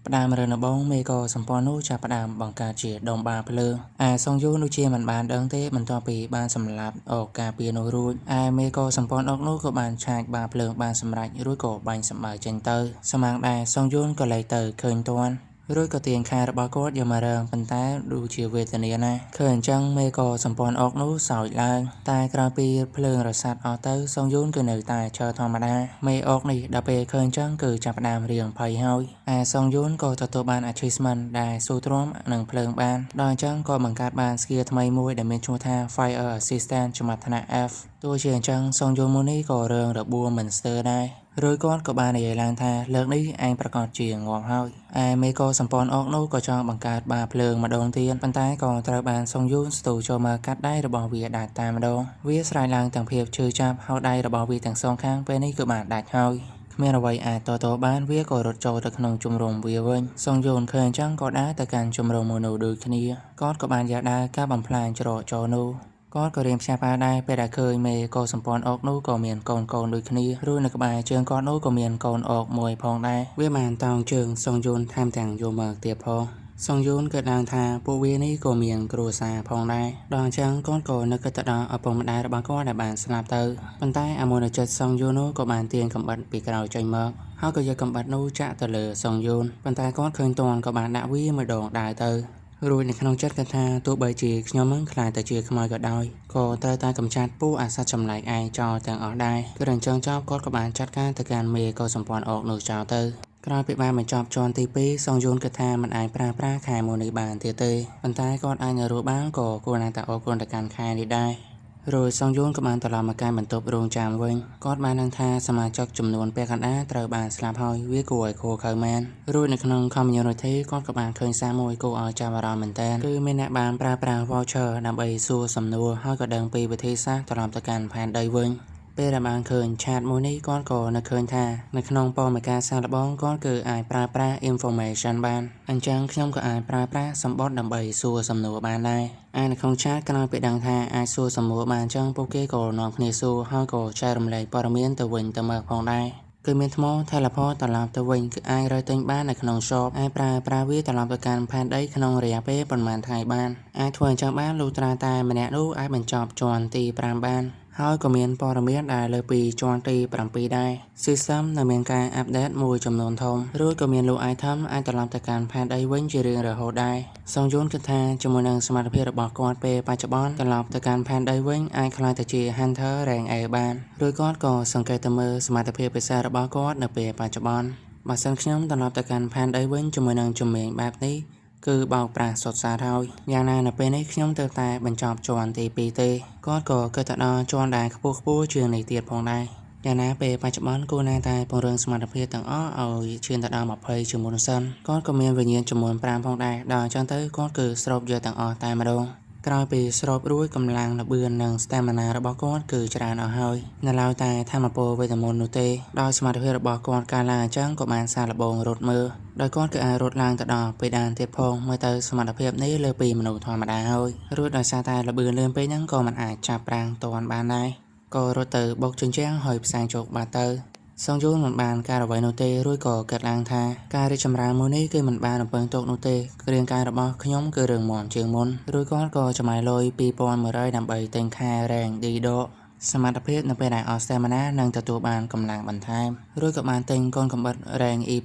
ផ្ដើមរឿងដំបូងមេក៏សម្ព័ន្ធនោះចាប់ផ្ដើមបង្កើតជាដុំបាភ្លើងឯសុងយូនោះជាមិនបានដឹងទេបន្ទាប់ពីបានសម្លាប់អុកការពារនោះរួចឯមេក៏សម្ព័ន្ធអុកនោះក៏បានឆាចបាភ្លើងបានសម្រេចរួចក៏បាញ់សម្បើចេញទៅស្មាងដែរសុងយូនក៏លែងទៅឃើញទាន់រួចក៏ទាញខែរបស់គាត់យកមករើប៉ុន្តែដូចជាវេទនាណាស់ឃើញអញ្ចឹងមេក៏សម្ព័ន្ធអុកនោះសោចឡើងតែក្រោយពីភ្លើងរសាត់អស់ទៅសុងយូនគឺនៅតែឈរធម្មតាមេអុកនេះដល់ពេលឃើញអញ្ចឹងគឺចាប់ផ្ដើមរៀងភ័យហើយឯសុងយូនក៏ទទួលបាន achievement ដែលស៊ូទ្រាំនឹងភ្លើងបានដល់អញ្ចឹងក៏បង្កើតបាន skill ថ្មីមួយដែលមានឈ្មោះថា Fire Assistant ចំណាត់ថ្នាក់ F ទោះជាអញ្ចឹងសុងយូនមុននេះក៏រឿងរបួសមិនស្ទើរដែររួចគាត់ក៏បាននិយាយឡើងថាលើកនេះឯងប្រកាសជាងាប់ហើយឯមេក៏សម្ព័ន្ធអុកនោះក៏ចង់បង្កើតបាភ្លើងម្ដងទៀតប៉ុន្តែក៏ត្រូវបានសុងយូនស្ទូចូលមកកាត់ដៃរបស់វាដាច់តែម្ដងវាស្រែកឡើងទាំងភាពឈឺចាប់ហើយដៃរបស់វាទាំងសងខាងពេលនេះគឺបានដាច់ហើយគ្មានអ្វីអាចតបានវាក៏រត់ចូលទៅក្នុងជំរំវាវិញសុងយូនឃើញអញ្ចឹងក៏ដើរទៅកាន់ជំរំមួយនោះដូចគ្នាគាត់ក៏បានយកដើរការបំផ្លាញច្រកចូលនោះគាត់ក៏រៀនផ្ទះបាយដែរពេលដែលឃើញមេក៏សម្ព័ន្ធអុកនោះក៏មានកូនដូចគ្នារួចនៅក្បែរជើងគាត់នោះក៏មានកូនអុកមួយផងដែរវាបានតោងជើងសុងយូនថែមទាំងយកមកទៀតផងសុងយូនគិតឡើងថាពួកវានេះក៏មានគ្រួសារផងដែរដល់អញ្ចឹងគាត់ក៏នឹកគិតទៅដល់ឪពុកម្ដាយរបស់គាត់ដែលបានស្លាប់ទៅប៉ុន្តែអាមុនចិត្តសុងយូននោះក៏បានទាញកំបិតពីក្រោយចេញមកហើយក៏យកកំបិតនោះចាក់ទៅលើសុងយូនប៉ុន្តែគាត់ឃើញទាន់ក៏បានដាក់វាមួយដងដែរទៅរួចនៅក្នុងចិត្តគាត់ថាទោះបីជាខ្ញុំនឹងខ្លាចទៅជាខ្មោចក៏ដោយក៏ត្រូវតែកម្ចាត់ពួកអាសត្វចម្លែកឯងចោលទាំងអស់ដែរគឺអញ្ចឹងចោលគាត់ក៏បានចាត់ការទៅកាន់មេក៏សម្ព័ន្ធអុកនោះចោលទៅក្រោយពីបានបញ្ចប់ជាន់ទី2សុងយូនគិតថាមិនអាចប្រើប្រាស់ខែមួយនេះបានទៀតទេប៉ុន្តែគាត់អាចនៅរស់បានក៏គួរណាស់តែអរគុណទៅកាន់ខែនេះដែររួចសុងយូនក៏បានត្រឡប់មកកាន់បន្ទប់រោងចាំវិញគាត់បានដឹងថាសមាជិកចំនួនពាក់កណ្ដាលត្រូវបានស្លាប់ហើយវាគួរឲ្យខកខៅមែនរួចនៅក្នុង community គាត់ក៏បានឃើញសារមួយគួរឲ្យចាប់អារម្មណ៍មែនទែនគឺមានអ្នកបានប្រើប្រាស់ voucher ដើម្បីសួរសំណួរហើយក៏ដឹងពីវិធីសាស្ត្រត្រឡប់ទៅកាន់ផែនដីវិញពេលដែលបានឃើញឆាតមួយនេះគាត់ក៏នឹកឃើញថានៅក្នុងព័ត៌មានការសាកល្បងគាត់គឺអាចប្រើប្រាស់ information បានអញ្ចឹងខ្ញុំក៏អាចប្រើប្រាស់សម្បត្តិដើម្បីសួរសំណួរបានដែរឯនៅក្នុងឆាតក្រោយពីដឹងថាអាចសួរសំណួរបានអញ្ចឹងពួកគេក៏នាំគ្នាសួរហើយក៏ចែករំលែកព័ត៌មានទៅវិញទៅមកផងដែរគឺមានថ្ម teleport ត្រឡប់ទៅវិញគឺអាចរើទិញបាននៅក្នុង shop អាចប្រើវាត្រឡប់ទៅកាន់ផែនដីក្នុងរយៈពេលប៉ុន្មានថ្ងៃបានអាចធ្វើអញ្ចឹងបានលុះត្រាតែម្នាក់នោះអាចបញ្ចប់ជាន់ទី5បានហើយក៏មានព័ត៌មានដែលលើពីជាន់ទី7ដែរ System នៅមានការអាប់ដេតមួយចំនួនធំរួចក៏មានលក់ item អាចត្រឡប់ទៅកាន់ផែនដីវិញជារៀងរហូតដែរសុងយូនគិតថាជាមួយនឹងសមត្ថភាពរបស់គាត់ពេលបច្ចុប្បន្នត្រឡប់ទៅកាន់ផែនដីវិញអាចក្លាយទៅជា Hunter Rank A បានរួចគាត់ក៏សង្កេតទៅមើលសមត្ថភាពពិសេសរបស់គាត់នៅពេលបច្ចុប្បន្នបើសិនខ្ញុំត្រឡប់ទៅកាន់ផែនដីវិញជាមួយនឹងជំនាញបែបនេះគឺបោកប្រាស់សុទ្ធសាធហើយយ៉ាងណានៅពេលនេះខ្ញុំទើបតែបញ្ចប់ជាន់ទី2ទេគាត់ក៏គិតទៅដល់ជាន់ដែលខ្ពស់ជាងនេះទៀតផងដែរយ៉ាងណាពេលបច្ចុប្បន្នគួរណាស់តែពង្រឹងសមត្ថភាពទាំងអស់ឲ្យឈានទៅដល់20ជាមុនសិនគាត់ក៏មានវិញ្ញាណចំនួន5ផងដែរដល់អញ្ចឹងទៅគាត់គឺស្រូបយកទាំងអស់តែម្ដងក្រោយពីស្រូបរួចកម្លាំងល្បឿននិង stamina របស់គាត់គឺច្រើនអស់ហើយនៅឡើយតែថាមពលវេទមន្តនោះទេដោយសមត្ថភាពរបស់គាត់កើនឡើងអញ្ចឹងក៏បានសាកល្បងរត់មើលដោយគាត់គឺអាចរត់ឡើងទៅដល់ពេដានទៀតផងមើលទៅសមត្ថភាពនេះលើពីមនុស្សធម្មតាហើយរួចដោយសារតែល្បឿនលឿនពេកហ្នឹងក៏មិនអាចចាប់ប្រាំងទាន់បានដែរក៏រត់ទៅបុកជញ្ជាំងហើយផ្សែងជោគបាត់ទៅសុងយូនមិនបានការអ្វីនោះទេរួចក៏គិតឡើងថាការរីកចម្រើនមួយនេះគឺមិនបានរំពឹងទុកនោះទេរាងកាយរបស់ខ្ញុំគឺរឹងមាំជាងមុនរួចគាត់ក៏ចំណាយលុយ 2100 ដើម្បីទិញខែរ៉េង D ដកសមត្ថភាពនៅពេលដែលអស់ stamina នឹងទទួលបានកម្លាំងបន្ថែមរួចក៏បានទិញកូនកំបិត rank E+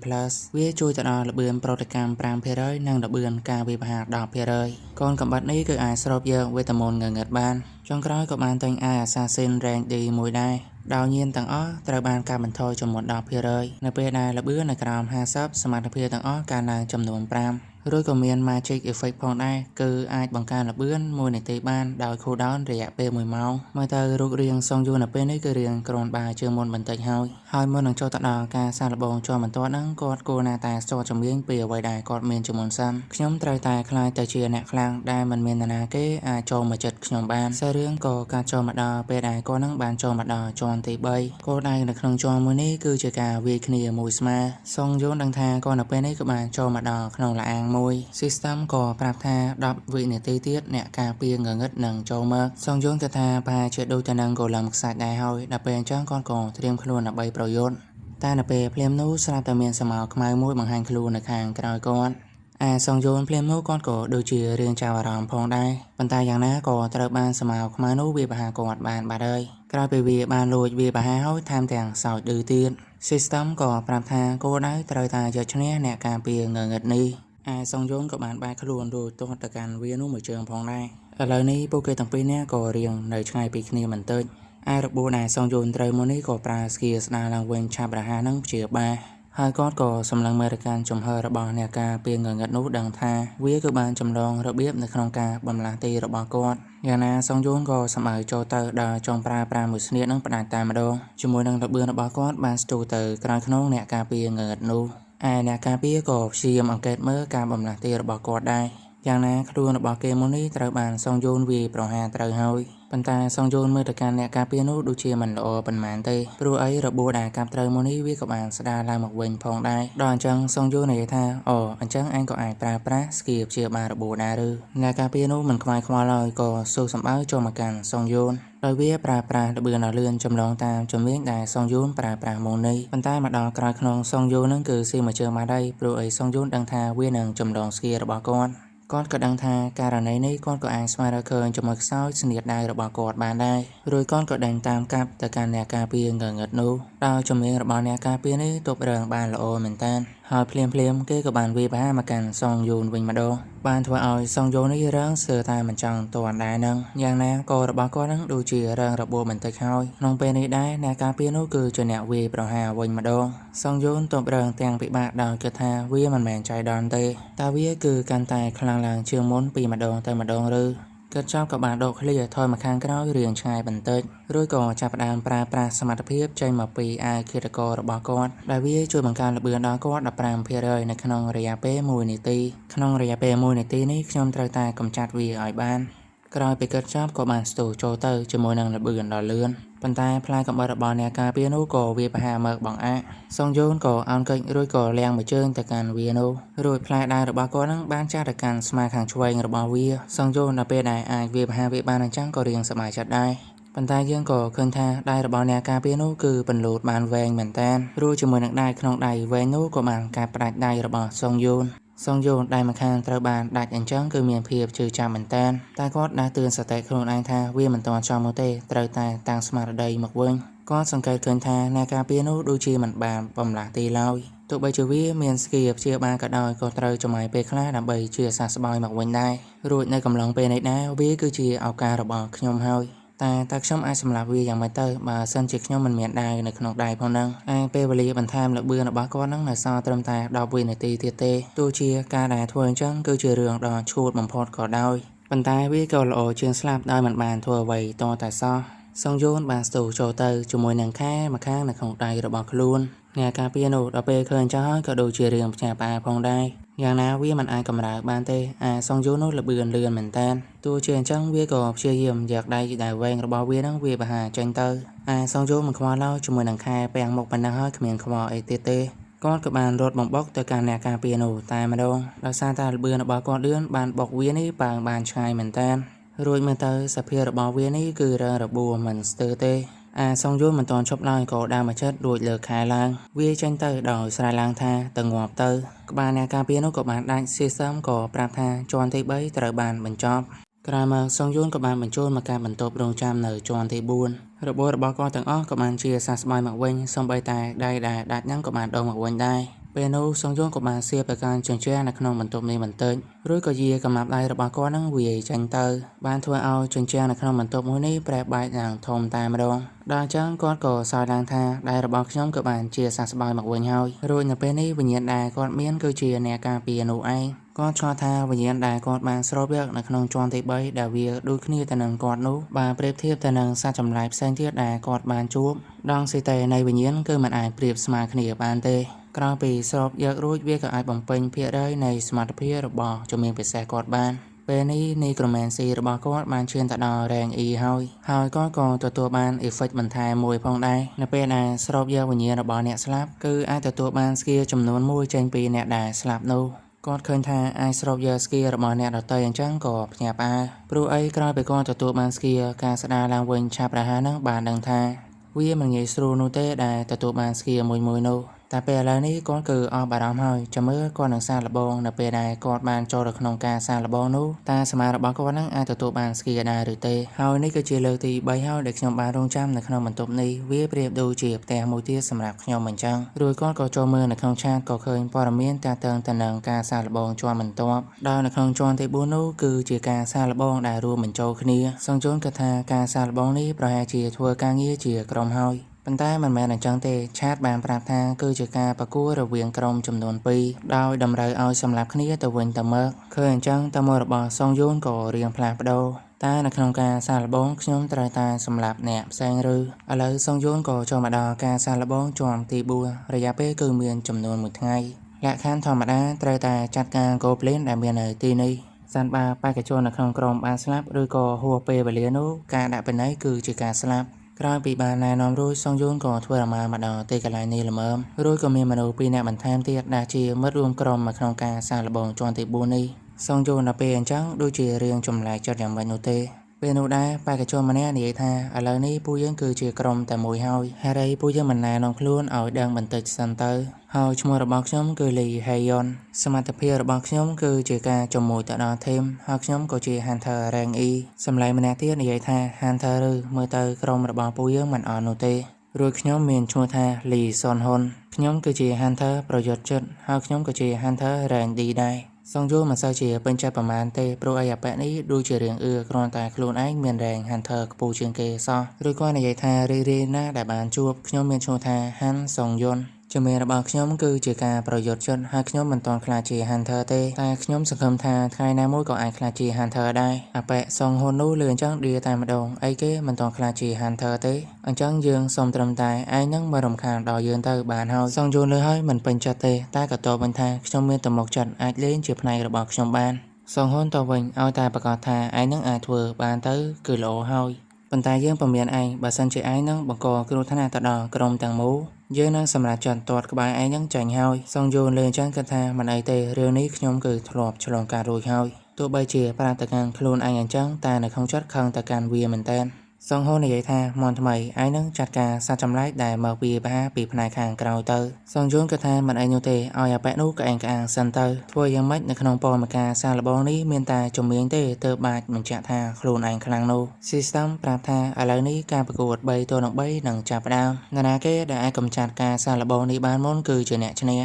វាជួយទៅដល់ល្បឿនប្រតិកម្ម 5% និងល្បឿនការវាយប្រហារ 10% កូនកំបិតនេះគឺអាចស្រូបយកវេទមន្តងងឹតបានចុងក្រោយក៏បានទិញ Eye Assassin rank D មួយដែរដោយញៀនទាំងអស់ត្រូវបានកាត់បន្ថយចំនួន 10% នៅពេលដែលល្បឿននៅក្រោម50សមត្ថភាពទាំងអស់កើនឡើងចំនួន5រួចក៏មាន Magic Effect ផងដែរគឺអាចបង្កើនល្បឿន1នាទីបានដោយ cooldown រយៈពេល1ម៉ោងមើលទៅរូបរាងសុងយូននៅពេលនេះគឺរាងក្រូនបាជាងមុនបន្តិចហើយមុននឹងចូលទៅដល់ការសាកល្បងជាន់បន្ទាប់ហ្នឹងគាត់គួរណាស់តែស្ទាត់ជំនាញពីអ្វីដែលគាត់មានជាមុនសិនខ្ញុំត្រូវតែខ្លាចទៅជាអ្នកខ្លាំងដែលមិនមាននរណាគេអាចចូលមកចិត្តខ្ញុំបានសារឿងក៏កាត់ចូលមកដល់ពេលដែលគាត់នឹងបានចូលមកដល់ជាន់ទី3គោលដៅនៅក្នុងជាន់មួយនេះគឺជាការវាយគ្នាមួយស្មើសុងយូនដឹងថាគាត់នៅពេលនេះក៏បានចូលមកដល់ក្នុងឡាអាងមួយ System ក៏ប្រាប់ថា10វិនាទីទៀតអ្នកការពាรงងឹតនឹងចូលមកសុងយូនគិតថាប្រហែលជាដូចទៅនឹងកូឡឹមខ្សាច់ដែរហើយដល់ពេលអញ្ចឹងគាត់ក៏ត្រៀមខ្លួនដើម្បីប្រយុទ្ធ តែនៅពេលភ្លាមនោះស្រាប់តែមានស្រមោលខ្មៅមួយបង្ហាញខ្លួននៅខាងក្រោយគាត់សងយូនភ្លាមនោះគាត់ក៏ដូចជារឿងចាប់អារម្មណ៍ផងដែរប៉ុន្តែយ៉ាងណាក៏ត្រូវបានស្រមោលខ្មៅនោះវាបហាគាត់បានបាត់ហើយក្រោយពីវាបានលួចវាបហាហើយថែមទាំងសោចឌឺទៀត System ក៏ប្រាប់ថាគោលដៅត្រូវតែយកឈ្នះអ្នកការពារងងឹតនេះសងយូនក៏បានបែរខ្លួនរួចទាត់ទៅកាន់វានោះមួយជើងផងដែរឥឡូវនេះពួកគេទាំងពីរនាក់ក៏រៀងនៅឆ្ងាយពីគ្នាបន្តិចរបួសដែលសងយូនត្រូវមកនេះក៏ប្រើស្គីស្ដារឡើងវិញឆាប់រហ័សនឹងព្យាបាលហើយគាត់ក៏សម្លឹងមើលទៅកាន់ចំហរបស់អ្នកការពាងងឹតនោះដឹងថាវាគឺបានចម្លងរបៀបនៅក្នុងការបំលាស់ទីរបស់គាត់យ៉ាងណាសងយូនក៏សម្បើចូលទៅដល់ចុងប្រើប្រាំមួយស្នៀតនឹងផ្ដាច់តែម្ដងជាមួយនឹងរបឿនរបស់គាត់បានស្ទុះទៅក្រោយខ្នងអ្នកការពាងងឹតនោះអ្នកការពារក៏ព្យាយាមអង្កេតមើលការបំលាស់ទីរបស់គាត់ដែរយ៉ាងណាខ្លួនរបស់គេមុននេះត្រូវបានសងយូនវាប្រហារត្រូវហើយប៉ុន្តែសងយូនមើលទៅកាន់អ្នកការពារនោះដូចជាមិនល្អប៉ុន្មានទេព្រោះអីរបួសដែលកាប់ត្រូវមុននេះវាក៏បានស្ដារឡើងមកវិញផងដែរដល់អញ្ចឹងសងយូននិយាយថាអញ្ចឹងអញក៏អាចប្រើប្រាស់ស្គីព្យាបាលរបួសដែរឬអ្នកការពារនោះមិនខ្វាយខ្វល់ហើយក៏សួរសម្បើចូលមកកាន់សងយូនដោយវាប្រើប្រាស់របឿនដ៏លឿនចម្លងតាមជំនាញដែលសងយូនប្រើប្រាស់មុននេះប៉ុន្តែមកដល់ក្រោយខ្នងសងយូននឹងគឺស៊ីមួយជើងមកដែរព្រោះអីសងយូនដឹងថាវានឹងចម្លងស្គីរបស់គាត់ក៏ដឹងថាករណីនេះគាត់ក៏អាចស្វែងរកឃើញជាមួយខ្សោយស្នៀតដៃរបស់គាត់បានដែររួចគាត់ក៏ដេញតាមកាប់ទៅកាន់អ្នកការពាងងឹតនោះដោយជំនាញរបស់អ្នកការពារនេះទប់រងបានល្អមែនតើហើយភ្លាមគេក៏បានវាយបហាមកកាន់សងយូនវិញម្ដងបានធ្វើឲ្យសងយូននេះរងស្ទើរតែមិនចង់ទាន់ដែរនឹងយ៉ាងណាក៏របស់គាត់នឹងដូចជារងរបួសបន្តិចហើយក្នុងពេលនេះដែរអ្នកការពារនោះគឺជាអ្នកវាយប្រហារវិញម្ដងសងយូនទប់រងទាំងពិបាកដោយគិតថាវាមិនមែនចៃដន្យទេតែវាគឺកាន់តែខ្លាំងឡើងជាងមុនពីម្ដងទៅម្ដងឬគាត់ចប់ក៏បានដកឃ្លាថយមកខាងក្រោយរៀងឆ្ងាយបន្តិចរួចក៏ចាប់ផ្ដើមប្រើប្រាស់សមត្ថភាពចេញមកពីអាវឃាតកររបស់គាត់ដែលវាជួយបង្កើនល្បឿនដល់គាត់ 15% នៅក្នុងរយៈពេល1នាទីក្នុងរយៈពេល1នាទីនេះខ្ញុំត្រូវតែកម្ចាត់វាឲ្យបានក្រោយពីគាត់ចប់ក៏បានស្ទុះចូលទៅជាមួយនឹងល្បឿនដ៏លឿនប៉ុន្តែផ្លែកំបិតរបស់អ្នកការពារនោះក៏វាប្រហារមកបង្អាក់សងយូនក៏អោនកិច្ចរួចក៏លាងមួយជើងទៅកាន់វានោះរួចផ្លែដៃរបស់គាត់នឹងបានចាស់ទៅកាន់ស្មាខាងឆ្វេងរបស់វាសងយូនដល់ពេលដែលអាចវាប្រហារវាបានអញ្ចឹងក៏រៀងសប្បាយចិត្តដែរប៉ុន្តែយើងក៏ឃើញថាដៃរបស់អ្នកការពារនោះគឺពន្លូតបានវែងមែនតើរួចជាមួយនឹងដៃក្នុងដៃវែងនោះក៏បានកាត់ផ្ដាច់ដៃរបស់សងយូនដៃម្ខាងត្រូវបានដាច់អញ្ចឹងគឺមានភាពជឿចាំមែនតើតែគាត់ដាស់តឿនសតិខ្លួនឯងថាវាមិនទាន់ចំនោះទេត្រូវតែតាំងស្មារតីមកវិញគាត់សង្កេតឃើញថាអ្នកការពារនោះដូចជាមិនបានបំលាស់ទីឡើយទោះបីជាវាមានស្គីព្យាបាលក៏ដោយក៏ត្រូវចំណាយពេលខ្លះដើម្បីជាសះស្បើយមកវិញដែររួចនៅកំឡុងពេលនេះដែរវាគឺជាឱកាសរបស់ខ្ញុំហើយតែខ្ញុំអាចសម្លាប់វាយ៉ាងម៉េចទៅបើសិនជាខ្ញុំមិនមានដាវនៅក្នុងដៃផងហ្នឹងពេលវេលាបន្ថែមល្បឿនរបស់គាត់ហ្នឹងនៅសល់ត្រឹមតែ10វិនាទីទៀតទេទោះជាការដែលធ្វើអញ្ចឹងគឺជារឿងដ៏ឈួតបំផុតក៏ដោយប៉ុន្តែវាក៏ល្អជាងស្លាប់ដោយមិនបានធ្វើអ្វីតតែសោះសងយូនបានស្ទុះចូលទៅជាមួយនឹងខែម្ខាងនៅក្នុងដៃរបស់ខ្លួនអ្នកការពារនោះដល់ពេលឃើញចាស់ហើយក៏ដូចជារឿងផ្ញើផ្អើលផងដែរយ៉ាងណាវាមិនអាចកម្រើកបានទេសងយូននោះល្បឿនលឿនមែនតើទោះជាអញ្ចឹងវាក៏ព្យាយាមយកដៃដែលវែងរបស់វានឹងវាបហាចេញទៅសងយូនមិនខ្វល់ឡើយជាមួយនឹងខែពាំងមុខប៉ុណ្ណឹងហើយគ្មានខ្វល់អីទៀតទេគាត់ក៏បានរត់បំបុកទៅកាន់អ្នកការពារនោះតែម្ដងដោយសារតែល្បឿនរបស់គាត់លឿនបានបុកវានេះបានឆ្ងាយមែនតើរួចមើលទៅសភាពរបស់វានេះគឺរងរបួសមិនស្ទើរទេសងយូនមិនទាន់ឈប់ឡើយក៏ដើរមកជិតរួចលើខែឡើងវាចេញទៅដោយស្រែឡើងថាទៅងាប់ទៅក្បាលអ្នកការពារនោះក៏បានដាច់Systemក៏ប្រាប់ថាជាន់ទី3ត្រូវបានបញ្ចប់ក្រោយមកសងយូនក៏បានបញ្ចូលមកការបន្ទប់រងចាំនៅជាន់ទី4របួសរបស់គាត់ទាំងអស់ក៏បានជាសះស្បើយមកវិញសូម្បីតែដៃដែលដាច់ហ្នឹងក៏បានដងមកវិញដែរពេលនោះសងយូនក៏បានសៀបទៅកាន់ជញ្ជាំងនៅក្នុងបន្ទប់នេះបន្តិចរួចក៏យាកំណាប់ដៃរបស់គាត់នឹងវាយចេញទៅបានធ្វើឲ្យជញ្ជាំងនៅក្នុងបន្ទប់មួយនេះប្រែបែកយ៉ាងធំតែម្ដងដល់អញ្ចឹងគាត់ក៏សើចឡើងថាដៃរបស់ខ្ញុំក៏បានជាសះស្បើយមកវិញហើយរួចនៅពេលនេះវិញ្ញាណដែលគាត់មានគឺជាអ្នកការពារនោះឯងគាត់ឆ្ងល់ថាវិញ្ញាណដែលគាត់បានស្រូបយកនៅក្នុងជាន់ទី3ដែលវាដូចគ្នាទៅនឹងគាត់នោះបានប្រៀបធៀបទៅនឹងសត្វចម្លែកផ្សេងទៀតដែលគាត់បានជួបដងស៊ីតេនៃវិញ្ញាណគឺមិនអាចប្រៀបស្មើគ្នាបានទេក្រោយពីស្រូបយករួចវាក៏អាចបំពេញភាគរយនៃសមត្ថភាពរបស់ជំនាញពិសេសគាត់បានពេលនេះនីក្រូមែនស៊ីរបស់គាត់បានឈានទៅដល់រ៉េង E ហើយគាត់ក៏ទទួលបាន effect បន្ថែមមួយផងដែរនៅពេលដែលស្រូបយកវិញ្ញាណរបស់អ្នកស្លាប់គឺអាចទទួលបានស្គីចំនួន1ចេញពីអ្នកដែលស្លាប់នោះគាត់ឃើញថាអាចស្រូបយកស្គីរបស់អ្នកដទៃអញ្ចឹងក៏ភ្ញាក់ផ្អើលព្រោះអីក្រោយពីគាត់ទទួលបានស្គីការស្ដារឡើងវិញឆាប់រហ័សនឹងបានដឹងថា វាមិនងាយស្រួលនោះទេដែលទទួលបានស្គីមួយនោះតែពេលឥឡូវនេះគាត់គឺអស់បារម្ភហើយចាំមើលគាត់នឹងសាកល្បងនៅពេលដែលគាត់បានចូលទៅក្នុងការសាកល្បងនោះតើសមារបស់គាត់នឹងអាចទទួលបានស្គីដែរឬទេហើយនេះគឺជាលើកទី3ហើយដែលខ្ញុំបានរងចាំនៅក្នុងបន្ទប់នេះវាប្រៀបដូចជាផ្ទះមួយទៀតសម្រាប់ខ្ញុំអញ្ចឹងរួចគាត់ក៏ចូលមើលនៅក្នុងឆាតក៏ឃើញព័ត៌មានទាក់ទងទៅនឹងការសាកល្បងជាន់បន្ទាប់ដោយនៅក្នុងជាន់ទី4នោះគឺជាការសាកល្បងដែលរួមបញ្ចូលគ្នាសង្ជូនគិតថាការសាកល្បងនេះប្រហែលជាធ្វើការងារជាក្រុមហើយប៉ុន្តែមិនមែនអញ្ចឹងទេឆាតបានប្រាប់ថាគឺជាការប្រគួតរវាងក្រុមចំនួន2ដោយតម្រូវឲ្យសម្លាប់គ្នាទៅវិញទៅមកឃើញអញ្ចឹងតើមករបស់សុងយួនក៏រៀងផ្លាស់ប្ដូរតែនៅក្នុងការសាកល្បងខ្ញុំត្រូវតែសម្លាប់អ្នកផ្សេងឬឥឡូវសុងយួនក៏ចូលមកដល់ការសាកល្បងជាន់ទី4រយៈពេលគឺមានចំនួន1ថ្ងៃលក្ខខណ្ឌធម្មតាត្រូវតែចាត់ការGoblinដែលមាននៅទីនេះសិនបើបេក្ខជននៅក្នុងក្រុមបានស្លាប់ឬក៏ហួសពេលវេលានោះការដាក់ពិន័យគឺជាការស្លាប់ក្រោយពីបានណែនាំរួចសុងយួនក៏ធ្វើដំណើរមកដល់ទីកន្លែងនេះល្មមរួចក៏មានមនុស្ស2នាក់បន្ថែមទៀតដែលជាមិត្តរួមក្រុមមកក្នុងការសាកល្បងជាន់ទី4នេះសុងយួនដល់ពេលអញ្ចឹងដូចជារៀងចម្លែកចិត្តយ៉ាងម៉េចនោះទេពេលនោះដែរបេក្ខជនម្នាក់និយាយថាឥឡូវនេះពួកយើងគឺជាក្រុមតែមួយហើយហេតុអីពួកយើងមិនណែនាំខ្លួនឲ្យដឹងបន្តិចសិនទៅហើយឈ្មោះរបស់ខ្ញុំគឺលីហេយ៉ុនសមត្ថភាពរបស់ខ្ញុំគឺជាការជាមួយទៅដល់ធីមហើយខ្ញុំក៏ជា Hunter Rank E សម្លេងម្នាក់ទៀតនិយាយថា Hunter ឬមើលទៅក្រុមរបស់ពួកយើងមិនអត់នោះទេរួចខ្ញុំមានឈ្មោះថាលីសុនហ៊ុនខ្ញុំគឺជា Hunter ប្រយុទ្ធចិត្តហើយខ្ញុំក៏ជា Hunter Rank D ដែរសុងយួនមិនសូវជាពេញចិត្តប្រមាណទេព្រោះអាប៉ែនេះដូចជារឿងគ្រាន់តែខ្លួនឯងមាន Rank Hunter ខ្ពស់ជាងគេសោះឬគាត់និយាយថារីណាដែលបានជួបខ្ញុំមានឈ្មោះថាហាន់សុងយួនជំនាញរបស់ខ្ញុំគឺជាការប្រយុទ្ធចិត្តហើយខ្ញុំមិនទាន់ខ្លាចជា Hunter ទេតែខ្ញុំសង្ឃឹមថាថ្ងៃណាមួយក៏អាចខ្លាចជា Hunter ដែរអាប៉ែសុងហ៊ុននោះលឺអញ្ចឹងឌីតែម្ដងអីគេមិនទាន់ខ្លាចជា Hunter ទេអញ្ចឹងយើងសូមត្រឹមតែឯងនឹងមករំខានដល់យើងទៅបានហើយសុងយួនលឺហើយមិនពេញចិត្តទេតែក៏តបវិញថាខ្ញុំមានទំនុកចិត្តអាចលេងជាផ្នែករបស់ខ្ញុំបានសុងហ៊ុនតបវិញឲ្យតែប្រកាសថាឯងនឹងអាចធ្វើបានទៅគឺល្អហើយប៉ុន្តែយើងពុំមានឯងបើសិនជាឯងនឹងបង្កគ្រោះថ្នាក់ទៅដល់ក្រុមទាំងមូលយើងនឹងសម្រាប់ចាត់ទាត់ក្បែរឯងនឹងចាញ់ហើយសុងយួនលើអញ្ចឹងគិតថាមិនអីទេរឿងនេះខ្ញុំគឺធ្លាប់ឆ្លងកាត់រួចហើយទោះបីជាប្រាប់ទៅកាន់ខ្លួនឯងអញ្ចឹងតែនៅក្នុងចិត្តខឹងទៅកាន់វាមែនតើសុងហ៊ុននិយាយថាមន់ថ្មីឯងនឹងចាត់ការសត្វចម្លែកដែលមកវាបាពីផ្នែកខាងក្រៅទៅសុងយួនគិតថាមិនអីនោះទេឲ្យអាប៉ែនោះក្អេងក្អាងសិនទៅធ្វើយ៉ាងម៉េចនៅក្នុងព័ត៌មានការសាកល្បងនេះមានតែជំនាញទេទើបបាច់បញ្ជាក់ថាខ្លួនឯងខ្លាំងនោះ System ប្រាប់ថាឥឡូវនេះការប្រកួត3ទល់នឹង3នឹងចាប់ផ្ដើមនរណាគេដែលអាចកម្ចាត់ការសាកល្បងនេះបានមុនគឺជាអ្នកឈ្នះ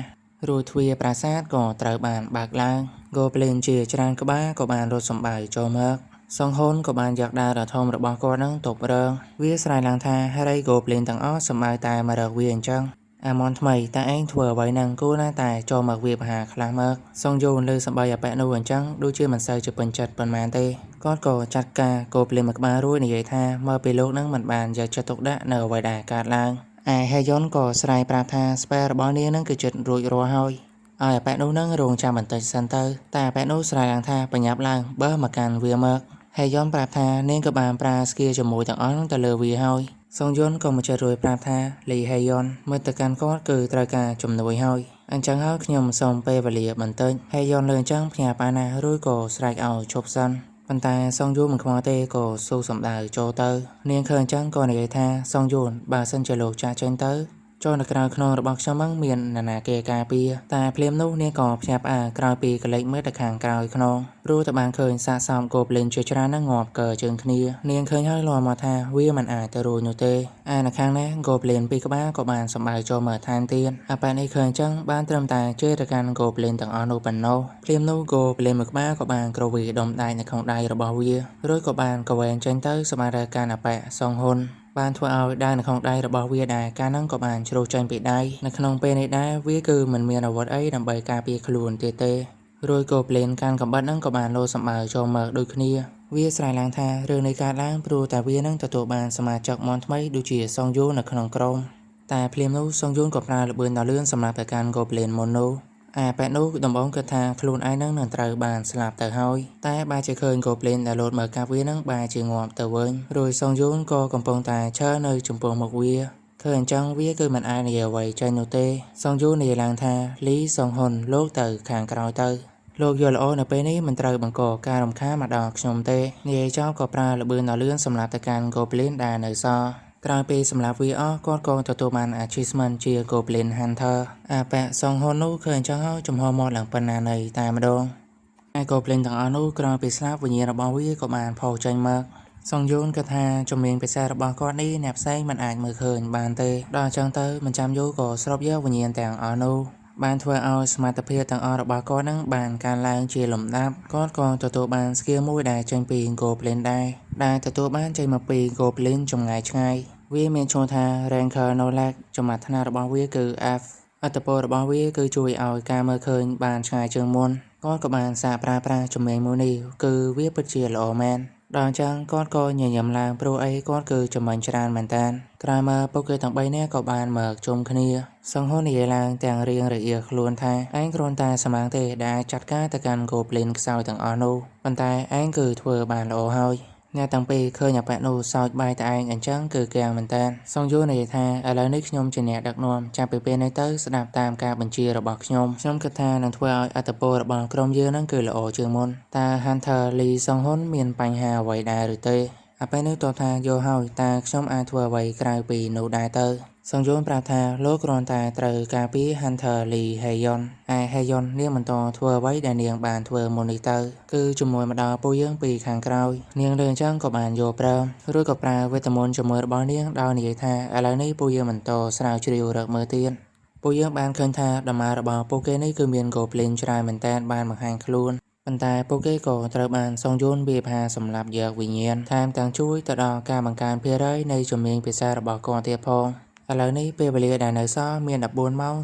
រួចទ្វារប្រាសាទក៏ត្រូវបានបើកឡើង Goblin ជាច្រើនក្បាលក៏បានរត់សម្បើចូលមកសុងហ៊ុនក៏បានយកដាវដ៏ធំរបស់គាត់នឹងទប់រងវាស្រែកឡើងថាហេរី Goblin ទាំងអស់សម្បើតែមករកវាអញ្ចឹងអាមនថ្មីតែឯងធ្វើអ្វីនឹងគួរណាតែចូលមកវាបហាខ្លះមកសុងយួនលើសម្បីអាប៉ែនោះអញ្ចឹងដូចជាមិនសូវជាពេញចិត្តប៉ុន្មានទេគាត់ក៏ចាត់ការGoblinមួយក្បាលរួចនិយាយថាមើលពីលោកនឹងមិនបានយកចិត្តទុកដាក់នៅអ្វីដែលកើតឡើងឯហេយ៉ុនក៏ស្រែកប្រាប់ថា Spell របស់នាងនឹងគឺចិត្តរួចរាល់ហើយឲ្យអាប៉ែនោះនឹងរងចាំបន្តិចសិនទៅតែអាប៉ែនោះស្រែកឡើងថាបញ្ញាប់ឡើងបើមកកាន់វាមកហេយ៉ុនប្រាប់ថានាងក៏បានប្រើស្គីជាមួយទាំងអស់នឹងទៅលើវាហើយសុងយួនក៏មកចិត្តរួយប្រាប់ថាលីហេយ៉ុនមើលទៅកាន់គាត់គឺត្រូវការជំនួយហើយអញ្ចឹងហើយខ្ញុំសូមពេលវេលាបន្តិចហេយ៉ុនលើអញ្ចឹងផ្ញើប៉ាណារួចក៏ស្រែកឲ្យឈប់សិនប៉ុន្តែសុងយួនមិនខ្វល់ទេក៏ស៊ូសំដៅចូលទៅនាងឃើញអញ្ចឹងក៏និយាយថាសុងយួនបើសិនជាលោកចាស់ចេញទៅចូលនៅក្រៅខ្នងរបស់ខ្ញុំហ្នឹងមាននរណាគេការពារតែភ្លាមនោះនាងក៏ភ្ញាក់ផ្អើលក្រោយពីកលេចមើលទៅខាងក្រោយខ្នងព្រោះតែបានឃើញសាកសមGoblinជាច្រើនហ្នឹងងាប់កើជើងគ្នានាងឃើញហើយលាន់មកថាវាមិនអាចទៅរួចនោះទេឯនៅខាងនេះGoblin ពីរក្បាលក៏បានសម្បើចូលមើលឋានទៀតអាប៉ែនេះឃើញអញ្ចឹងបានត្រឹមតែជឿទៅកាន់Goblinទាំងអស់នោះប៉ុណ្ណោះភ្លាមនោះGoblinមួយក្បាលក៏បានក្រវីដុំដៃនៅក្នុងដៃរបស់វារួចក៏បានកវែងចេញទៅសម្រាប់កាន់អាប៉ែសុងហ៊ុនបានធ្វើឲ្យដៃនៅក្នុងដៃរបស់វាដែរកាលហ្នឹងក៏បានជ្រុះចេញពីដៃនៅក្នុងពេលនេះដែរវាគឺមិនមានអាវុធអីដើម្បីការពារខ្លួនទៀតទេរួចGoblinកាន់កំបិតហ្នឹងក៏បានលោតសម្បើចូលមកដូចគ្នាវាស្រែកឡើងថារឿងនេះកើតឡើងព្រោះតែវានឹងទទួលបានសមាជិកមន់ថ្មីដូចជាសុងយួននៅក្នុងក្រុមតែភ្លាមនោះសុងយួនក៏ប្រើល្បឿនដ៏លឿនសម្រាប់ទៅកាន់Goblinមុននោះប៉ែនោះដំបងគិតថាខ្លួនឯងនឹងត្រូវបានស្លាប់ទៅហើយតែបែរជាឃើញGoblinដែលលោតមកកាប់វានឹងបែរជាងាប់ទៅវិញរួចសុងយួនក៏កំពុងតែឈរនៅចំពោះមុខវាឃើញអញ្ចឹងវាគឺមិនអាចនិយាយអ្វីចេញនោះទេសុងយួននិយាយឡើងថាលីសុងហ៊ុនលោកទៅខាងក្រោយទៅលោកយល់ល្អនៅពេលនេះមិនត្រូវបង្កការរំខានមកដល់ខ្ញុំទេនិយាយចោលក៏ប្រើល្បឿនដ៏លឿនសម្រាប់ទៅកាន់Goblinដែលនៅសល់ ក្រោយពេលសម្លាប់វាអស់គាត់ក៏ទទួលបាន achievement ជា Goblin Hunter អាប៉ាក់សងហ៊ុននោះឃើញអញ្ចឹងហើយចំហមកឡើងប៉ុណ្ណានៃតែម្ដងឯ Goblin ទាំងអស់នោះក្រោយពេលស្លាប់វិញ្ញាណរបស់វាក៏បានផុសចេញមកសងយូនគិតថាជំនាញពិសេសរបស់គាត់នេះអ្នកផ្សេងមិនអាចមើលឃើញបានទេដល់អញ្ចឹងទៅមិនចាំយូរក៏ស្រូបយកវិញ្ញាណទាំងអស់នោះបានធ្វើឲ្យសមត្ថភាពទាំងអស់របស់គាត់នឹងបានកើនឡើងជាលំដាប់គាត់ក៏ទទួលបាន skill មួយដែលចេញពី Goblin ដែលទទួលបានចេញមកពី Goblin ចម្ងាយឆ្ងាយវាមានឈ្មោះថា Ranger Nolak ចំណាត់ថ្នាក់របស់វាគឺ F ឥទ្ធិពលរបស់វាគឺជួយឲ្យការមើលឃើញបានឆ្ងាយជាងមុនគាត់ក៏បានសាកប្រើប្រាស់ជំនាញមួយនេះគឺវាពិតជាល្អមែនដល់អញ្ចឹងគាត់ក៏ញញឹមឡើងព្រោះអីគាត់គឺចំណេញច្រើនមែនតើក្រោយមកពួកគេទាំង3នាក់ក៏បានមកជុំគ្នាសង្ហុននិយាយឡើងទាំងរៀងរអៀលខ្លួនថាឯងគ្រាន់តែសម្ងទេដែលចាត់ការទៅកាន់ Goblin ខ្សោយទាំងអស់នោះប៉ុន្តែឯងគឺធ្វើបានល្អហើយអ្នកទាំងពីរឃើញអាប៉ាក់នោះសើចបាយតែឯងអញ្ចឹងគឺកៀងមែនតើសងយូនិយាយថាឥឡូវនេះខ្ញុំជាអ្នកដឹកនាំចាប់ពីពេលនេះទៅស្ដាប់តាមការបញ្ជារបស់ខ្ញុំគិតថានឹងធ្វើឲ្យអត្តពលរបស់ក្រុមយើងនឹងគឺល្អជាងមុនតើ Hunter Lee Song Hun មានបញ្ហាអ្វីដែរឬទេអាប៉ែនោះតបថាយកហើយតើខ្ញុំអាចធ្វើអ្វីក្រៅពីនោះដែរទៅសងយូនប្រាប់ថាលោកគ្រាន់តែត្រូវការពី Hunter Lee Haeyeon ឯ Haeyeon នាងបន្តធ្វើអ្វីដែលនាងបានធ្វើមុននេះទៅគឺជំនួយមកដល់ពួកយើងពីខាងក្រោយនាងលើអញ្ចឹងក៏បានយកប្រើរួចក៏ប្រើវេទមន្តជំនួយរបស់នាងដោយនិយាយថាឥឡូវនេះពួកយើងបន្តស្រាវជ្រាវរកមើលទៀតពួកយើងបានឃើញថាដំណើររបស់ពួកគេនេះគឺមាន Goblin ច្រើនមែនទែនបានបង្ហាញខ្លួនប៉ុន្តែពួកគេក៏ត្រូវបានសងយូនវាផាសម្រាប់យកវិញ្ញាណថែមទាំងជួយទៅដល់ការបង្កើនភារ័យនៃជំនាញភាសារបស់គាត់ទៀតផងឥឡូវនេះពេលវេលាដែលនៅសល់មាន14ម៉ោង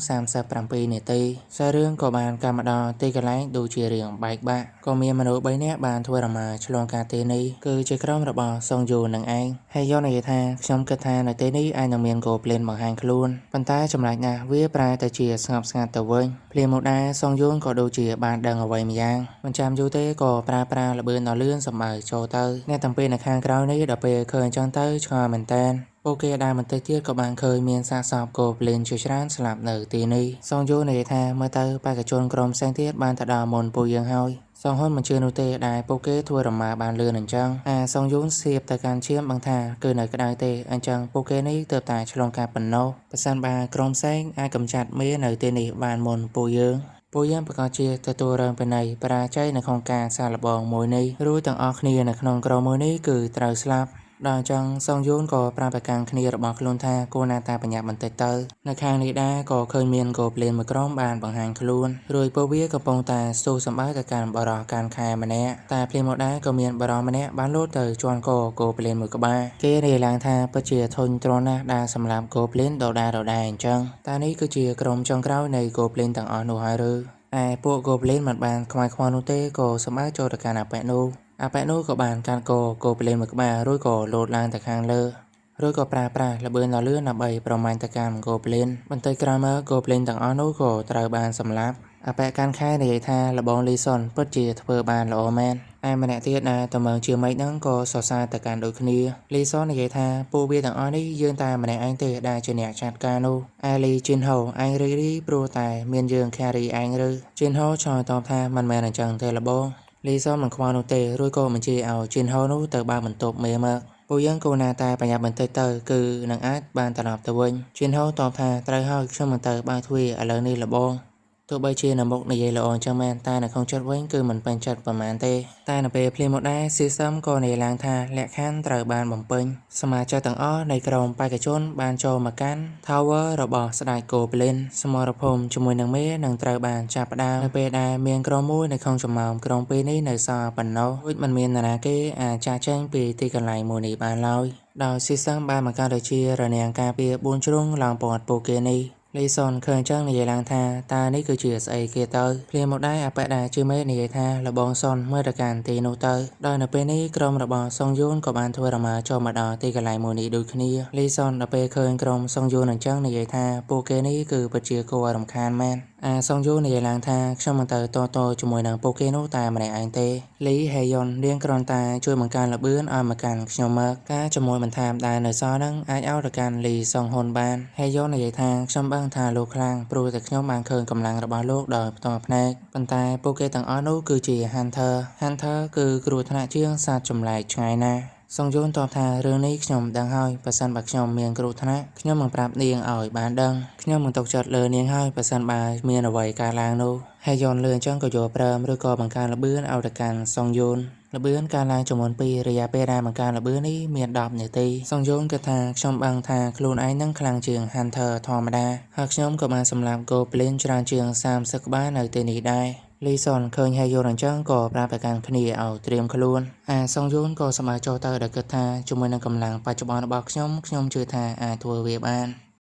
37នាទីខ្សែរឿងក៏បានកម្មមកដល់ទីកន្លែងដូចជារឿងបែកបាក់ក៏មានមនុស្ស3នាក់បានធ្វើដំណើរឆ្លងកាត់ទីនេះគឺជាក្រុមរបស់សងយូននឹងឯងហើយយកនិយាយថាខ្ញុំគិតថានៅទីនេះអាចនឹងមាន Goblin បង្ហាញខ្លួនប៉ុន្តែចម្លែកណាស់វាប្រែទៅជាស្ងប់ស្ងាត់ទៅវិញភ្លាមមកដែរសងយូនក៏ដូចជាបានដឹងអ្វីម្យ៉ាងមិនចាំយូរទេក៏ប្រើប្រាស់ល្បឿនដ៏លឿនសម្បើចូលទៅអ្នកទាំងពីរនៅខាងក្រោយនេះដល់ពេលឃើញអញ្ចឹងទៅឆ្ងល់មែនតើពួកគេដែលបន្តិចទៀតក៏បានឃើញមានសាកសព Goblin ជាច្រើនស្លាប់នៅទីនេះសងយូនិយាយថាមើលទៅបេក្ខជនក្រុមផ្សេងទៀតបានទៅដល់មុនពួកយើងហើយសងហ៊ុនមិនជឿនោះទេដែលពួកគេធ្វើរមាបានលឿនអញ្ចឹងសងយូនសៀបទៅកាន់ឈាមបង្ថាគឺនៅក្តៅទេអញ្ចឹងពួកគេនេះទើបតែឆ្លងកាត់ប៉ុណ្ណោះប្រសិនបើក្រុមផ្សេងអាចកម្ចាត់មេនៅទីនេះបានមុនពួកយើងប្រកាសជាទទួលរងពីនៃបរាជ័យនៅក្នុងការសាកល្បងមួយនេះរួចទាំងអស់គ្នានៅក្នុងក្រុមមួយនេះគឺត្រូវស្លាប់ដល់អញ្ចឹងសងយូនក៏ប្រាប់ប្រកាំងគ្នារបស់ខ្លួនថាគួរណាតែបញ្ញាប់បន្តិចទៅនៅខាងនេះដែរក៏ឃើញមាន Goblin មួយក្រុមបានបង្ហាញខ្លួនរួចពួកវាកំពុងតែស្ទុះសម្បើទៅកាន់បរិះកាន់ខែម្នាក់តែភ្លាមមកដែរក៏មានបរិះម្នាក់បានលោតទៅជាន់ក Goblin មួយក្បាលគេរាយឡើងថាពិតជាធុញទ្រាន់ណាស់ដែលសម្លាប់ Goblin ដដែលអញ្ចឹងតែនេះគឺជាក្រុមចុងក្រោយនៃ Goblin ទាំងអស់នោះហើយឬឯពួក Goblin មិនបានខ្វាយខ្វល់នោះទេក៏សម្បើចូលទៅកាន់អាប៉ែនោះអាប៉ែនោះក៏បានកាត់ក Goblin មួយក្បាលរួចក៏លោតឡើងទៅខាងលើរួចក៏ប្រើប្រាស់ល្បឿនដ៏លឿនដើម្បីប្រមាញ់ទៅកាន់ Goblin បន្តិចក្រោយមក Goblin ទាំងអស់នោះក៏ត្រូវបានសម្លាប់អាប៉ែកាន់ខែនិយាយថាលបងលីសុនពិតជាធ្វើបានល្អមែនឯម្នាក់ទៀតដែលតមើងជាម៉េចហ្នឹងក៏សរសើរទៅកាន់ដូចគ្នាលីសុននិយាយថាពួកវាទាំងអស់នេះយើងតែម្នាក់ឯងទេដែលជាអ្នកចាត់ការនោះឯលីជីនហូឯងរីព្រោះតែមានយើង carry ឯងឬជីនហូឆ្លើយតបថាមិនមែនអញ្ចឹងទេលបងលីសុនមិនខ្វល់នោះទេរួចក៏បញ្ជាឲ្យជីនហូនោះទៅបើកបន្ទប់មេមកពួកយើងគួរណាតែប្រញាប់បន្តិចទៅគឺនឹងអាចបានត្រឡប់ទៅវិញជីនហូតបថាត្រូវហើយខ្ញុំនឹងទៅបើកទ្វារឥឡូវនេះលបងទោះបីជានៅមុខនិយាយល្អអញ្ចឹងមែនតែនៅក្នុងចិត្តវិញគឺមិនពេញចិត្តប្រហែលទេតែនៅពេលភ្លាមមកដែរ System ក៏និយាយឡើងថាលក្ខខណ្ឌត្រូវបានបំពេញសមាជិកទាំងអស់នៃក្រុមបេក្ខជនបានចូលមកកាន់ Tower របស់ស្ដេច Goblin សមរភូមិជាមួយនឹងមេនឹងត្រូវបានចាប់ផ្ដើមនៅពេលដែលមានក្រុមមួយនៅក្នុងចំណោមក្រុមពីរនេះនៅសល់ប៉ុណ្ណោះដូចមិនមាននរណាគេអាចចាក់ចែងពីទីកន្លែងមួយនេះបានឡើយដោយ System បានបង្កើតដូចជារនាំងការពារ4ជ្រុងឡើងព័ទ្ធពួកគេនេះលីសុនឃើញអញ្ចឹងនិយាយឡើងថាតើនេះគឺជាស្អីគេទៅភ្លាមមកដែរអាប៉ែដែលជាមេនិយាយថាលបងសុនមើលទៅកាន់ទីនោះទៅដោយនៅពេលនេះក្រុមរបស់សុងយូនក៏បានធ្វើរមាចូលមកដល់ទីកន្លែងមួយនេះដូចគ្នាលីសុនដល់ពេលឃើញក្រុមសុងយូនអញ្ចឹងនិយាយថាពួកគេនេះគឺពិតជាគួររំខានមែនសុងយូនិយាយឡើងថាខ្ញុំមិនទៅតជាមួយនឹងពួកគេនោះតែម្នាក់ឯងទេលីហេយុនរៀងគ្រាន់តែជួយបង្កើនល្បឿនឲ្យមកកាន់ខ្ញុំមកការជាមួយបន្ថែមដែលនៅសល់នឹងអាចឲ្យទៅកាន់លីសុងហ៊ុនបានហេយុននិយាយថាខ្ញុំបានថាលោកខ្លាំងព្រោះតែខ្ញុំបានឃើញកម្លាំងរបស់លោកដោយផ្ទាល់ភ្នែកប៉ុន្តែពួកគេទាំងអស់នោះគឺជា Hunter គឺគ្រោះថ្នាក់ជាងសត្វចម្លែកឆ្ងាយណាស់ សង្យុនតបថារឿងនេះខ្ញុំដឹងហើយបើសិនបើខ្ញុំមានគ្រោះថ្នាក់ខ្ញុំនឹងប្រាប់នាងឲ្យបានដឹងខ្ញុំនឹងទុកចិត្តលើនាងហើយបើសិនបើមានអ្វីកើតឡើងនោះហើយយន់លឿនចឹងក៏យល់ព្រមឬក៏បង្កើនល្បឿនឲ្យទៅកាន់សង្យុនល្បឿនកើនឡើងចំនួន2រយៈពេលដែលបង្កើនល្បឿននេះមាន10នាទីសង្យុនគិតថាខ្ញុំដឹងថាខ្លួនឯងនឹងខ្លាំងជាង Hunter ធម្មតាហើយខ្ញុំក៏បានសម្លាប់ Goblin ច្រើនជាង30ក្បាលនៅទីនេះដែរលីសុនឃើញហើយយល់អញ្ចឹងក៏ប្រាប់ទៅកាន់គ្នាឲ្យត្រៀមខ្លួនសង្យុនក៏សប្បាយចុះទៅដែលគិតថាជាមួយនឹងកម្លាំងបច្ចុប្បន្នរបស់ខ្ញុំជឿថាអាចធ្វើវាបាន